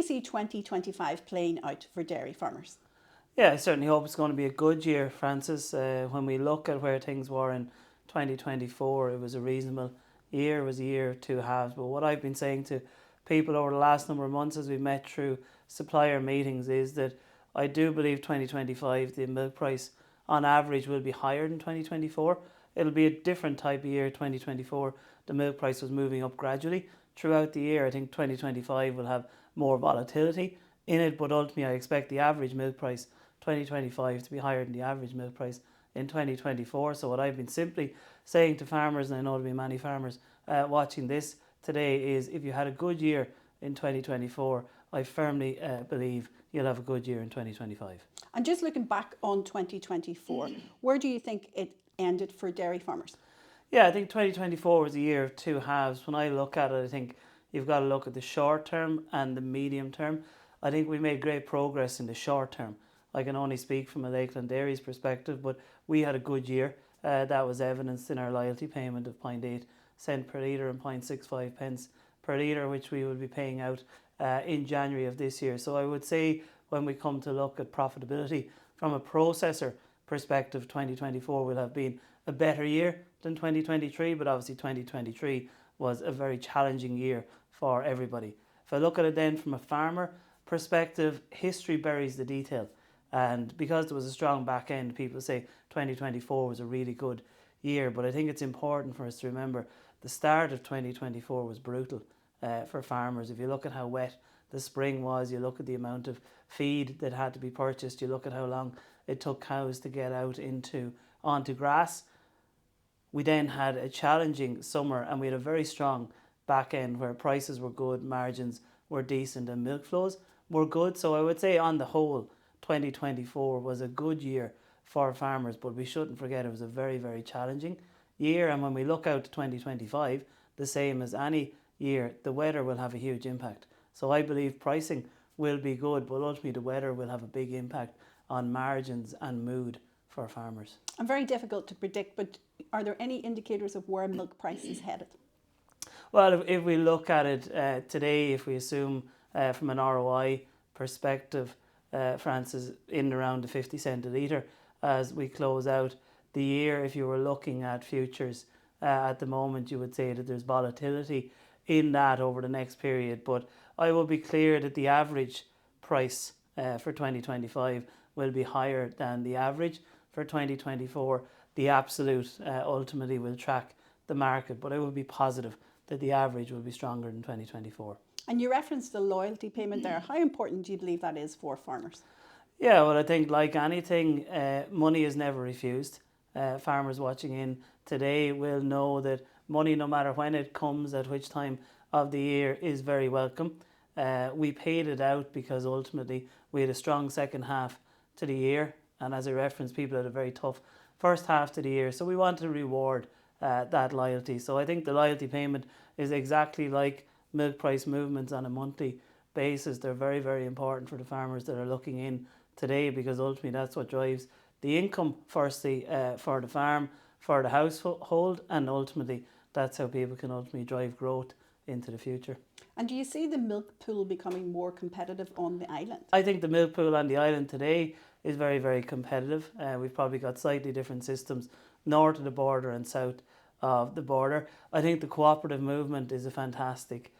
see 2025 playing out for dairy farmers? Yeah, I certainly hope it's going to be a good year, Francis. When we look at where things were in 2024, it was a reasonable year. It was a year of two halves. But what I've been saying to people over the last number of months as we've met through supplier meetings is that I do believe 2025, the milk price on average will be higher than 2024. It'll be a different type of year, 2024. The milk price was moving up gradually throughout the year. I think 2025 will have more volatility in it, but ultimately I expect the average milk price 2025 to be higher than the average milk price in 2024. So what I've been simply saying to farmers, and I know there'll be many farmers watching this today, is if you had a good year in 2024, I firmly believe you'll have a good year in 2025. And just looking back on 2024, where do you think it ended for dairy farmers? Yeah, I think 2024 was a year of two halves. When I look at it, I think you've got to look at the short term and the medium term. I think we made great progress in the short term. I can only speak from a Lakeland Dairies perspective, but we had a good year. That was evidenced in our loyalty payment of 0.8 cent per litre and 0.65 pence per litre, which we will be paying out in January of this year. So I would say when we come to look at profitability from a processor perspective, 2024 will have been a better year than 2023, but obviously 2023 was a very challenging year for everybody. If I look at it then from a farmer perspective, history buries the detail. And because there was a strong back end, people say 2024 was a really good year. But I think it's important for us to remember the start of 2024 was brutal for farmers. If you look at how wet the spring was, you look at the amount of feed that had to be purchased, you look at how long it took cows to get out onto grass. We then had a challenging summer and we had a very strong back end where prices were good, margins were decent and milk flows were good. So I would say on the whole, 2024 was a good year for farmers, but we shouldn't forget it was a very, very challenging year. And when we look out to 2025, the same as any year, the weather will have a huge impact. So I believe pricing will be good, but ultimately the weather will have a big impact on margins and mood for farmers. And very difficult to predict, but are there any indicators of where milk price is headed? Well, if we look at it today, if we assume from an ROI perspective, France is in around the 50 cent a litre as we close out the year. If you were looking at futures at the moment, you would say that there's volatility in that over the next period. But I will be clear that the average price for 2025 will be higher than the average for 2024. The absolute ultimately will track the market, but I will be positive that the average will be stronger than 2024. And you referenced the loyalty payment there. How important do you believe that is for farmers? Yeah, well, I think like anything, money is never refused. Farmers watching in today will know that money, no matter when it comes, at which time of the year, is very welcome. We paid it out because ultimately we had a strong second half to the year. And as I referenced, people had a very tough first half to the year. So we want to reward that loyalty. So I think the loyalty payment is exactly like milk price movements on a monthly basis. They're very, very important for the farmers that are looking in today, because ultimately that's what drives the income, firstly for the farm, for the household, and ultimately that's how people can ultimately drive growth into the future. And do you see the milk pool becoming more competitive on the island? I think the milk pool on the island today is very, very competitive. We've probably got slightly different systems north of the border and south of the border. I think the cooperative movement is a fantastic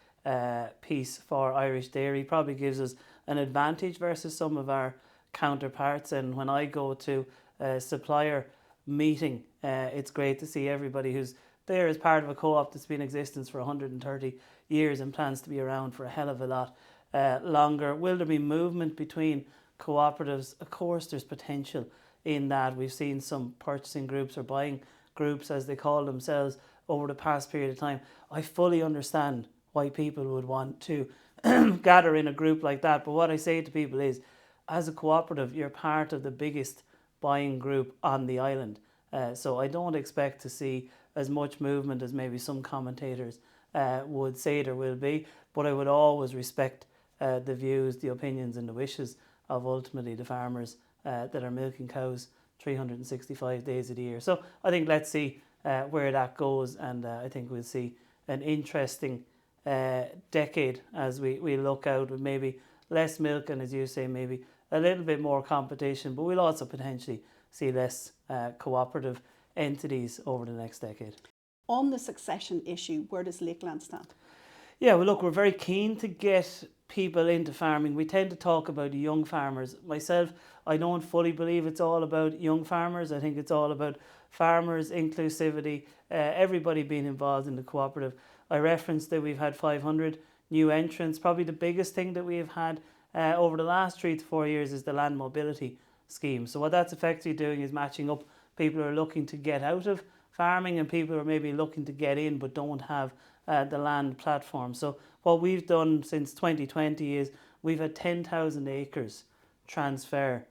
piece for Irish dairy. Probably gives us an advantage versus some of our counterparts. And when I go to a supplier meeting, it's great to see everybody who's there as part of a co-op that's been in existence for 130 years and plans to be around for a hell of a lot longer. Will there be movement between cooperatives? Of course there's potential in that. We've seen some purchasing groups or buying groups, as they call themselves, over the past period of time. I fully understand why people would want to gather in a group like that. But what I say to people is, as a cooperative, you're part of the biggest buying group on the island. So I don't expect to see as much movement as maybe some commentators would say there will be. But I would always respect the views, the opinions and the wishes of ultimately the farmers that are milking cows 365 days of the year. So I think let's see where that goes, and I think we'll see an interesting decade as we look out with maybe less milk and, as you say, maybe a little bit more competition, but we'll also potentially see less cooperative entities over the next decade. On the succession issue, where does Lakeland stand? Yeah, well, look, we're very keen to get people into farming. We tend to talk about young farmers. Myself, I don't fully believe it's all about young farmers. I think it's all about farmers, inclusivity, everybody being involved in the cooperative. I referenced that we've had 500 new entrants. Probably the biggest thing that we have had over the last 3 to 4 years is the land mobility scheme. So what that's effectively doing is matching up people who are looking to get out of farming and people who are maybe looking to get in but don't have the land platform. So what we've done since 2020 is we've had 10,000 acres transfer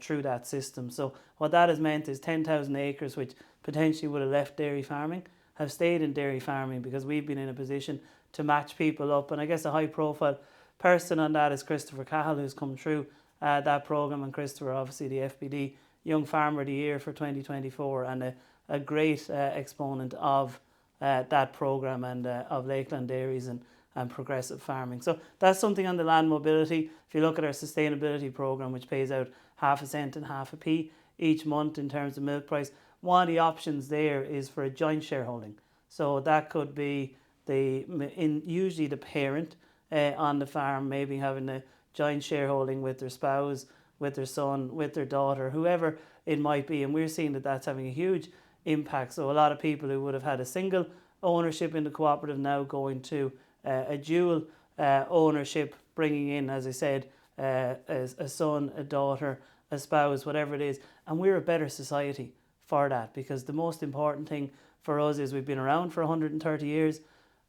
through that system. So what that has meant is 10,000 acres which potentially would have left dairy farming have stayed in dairy farming because we've been in a position to match people up. And I guess a high profile person on that is Christopher Cahill, who's come through that programme, and Christopher obviously the FBD Young Farmer of the Year for 2024 and a great exponent of that programme and of Lakeland Dairies and progressive farming. So that's something on the land mobility. If you look at our sustainability programme, which pays out half a cent and half a p each month in terms of milk price, one of the options there is for a joint shareholding. So that could be usually the parent on the farm, maybe having a joint shareholding with their spouse, with their son, with their daughter, whoever it might be. And we're seeing that that's having a huge impact. So a lot of people who would have had a single ownership in the cooperative now going to a dual ownership, bringing in, as I said, a son, a daughter, a spouse, whatever it is. And we're a better society for that, because the most important thing for us is we've been around for 130 years.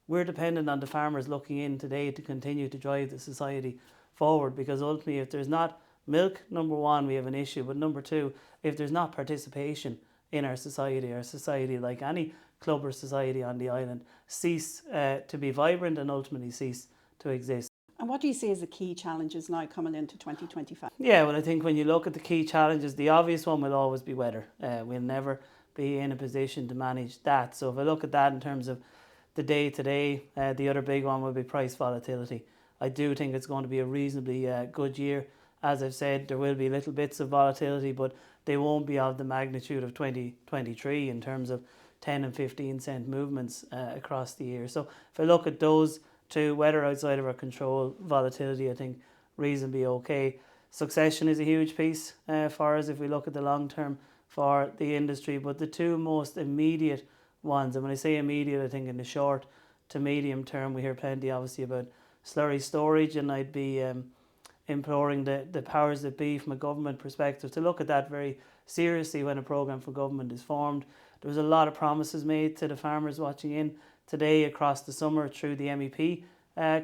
We're dependent on the farmers looking in today to continue to drive the society forward, because ultimately if there's not milk, number one, we have an issue, but number two, if there's not participation in our society, like any club or society on the island, cease to be vibrant and ultimately cease to exist. And what do you see as the key challenges now coming into 2025? Yeah, well, I think when you look at the key challenges, the obvious one will always be weather. We'll never be in a position to manage that. So if I look at that in terms of the day-to-day, the other big one will be price volatility. I do think it's going to be a reasonably good year. As I've said, there will be little bits of volatility, but they won't be of the magnitude of 2023 in terms of 10 and 15 cent movements across the year. So if I look at those two, weather outside of our control, volatility, I think reasonably okay. Succession is a huge piece for us if we look at the long term for the industry. But the two most immediate ones, and when I say immediate, I think in the short to medium term, we hear plenty obviously about slurry storage, and I'd be imploring the powers that be from a government perspective to look at that very seriously when a programme for government is formed. There was a lot of promises made to the farmers watching in today across the summer through the MEP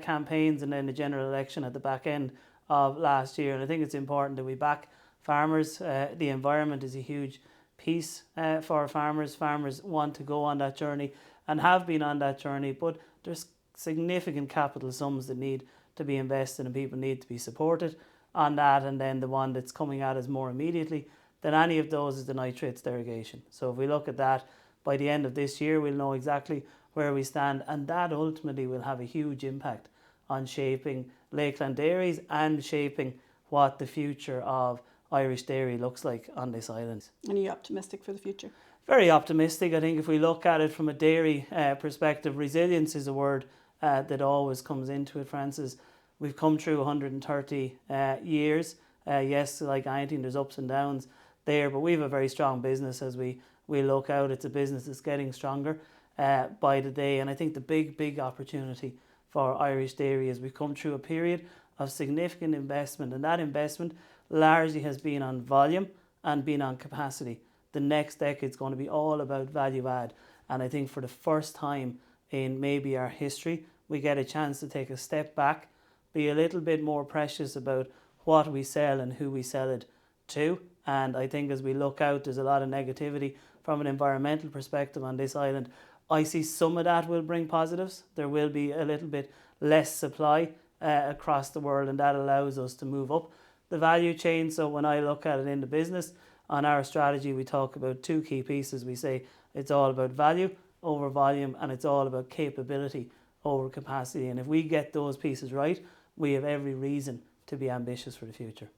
campaigns and then the general election at the back end of last year. And I think it's important that we back farmers. The environment is a huge piece for farmers. Farmers want to go on that journey and have been on that journey, but there's significant capital sums that need to be invested and people need to be supported on that. And then the one that's coming at us more immediately than any of those is the nitrates derogation. So if we look at that, by the end of this year we'll know exactly where we stand, and that ultimately will have a huge impact on shaping Lakeland Dairies and shaping what the future of Irish dairy looks like on this island. And are you optimistic for the future? Very optimistic. I think if we look at it from a dairy perspective, resilience is a word that always comes into it, Francis. We've come through 130 years. Yes, like anything, there's ups and downs there, but we have a very strong business as we look out. It's a business that's getting stronger by the day, and I think the big opportunity for Irish dairy is we've come through a period of significant investment, and that investment largely has been on volume and been on capacity. The next decade is going to be all about value add, and I think for the first time in maybe our history we get a chance to take a step back, be a little bit more precious about what we sell and who we sell it to. And I think as we look out, there's a lot of negativity from an environmental perspective on this island. I see some of that will bring positives. There will be a little bit less supply across the world, and that allows us to move up the value chain. So when I look at it in the business, on our strategy, we talk about two key pieces. We say it's all about value over volume, and it's all about capability over capacity. And if we get those pieces right, we have every reason to be ambitious for the future.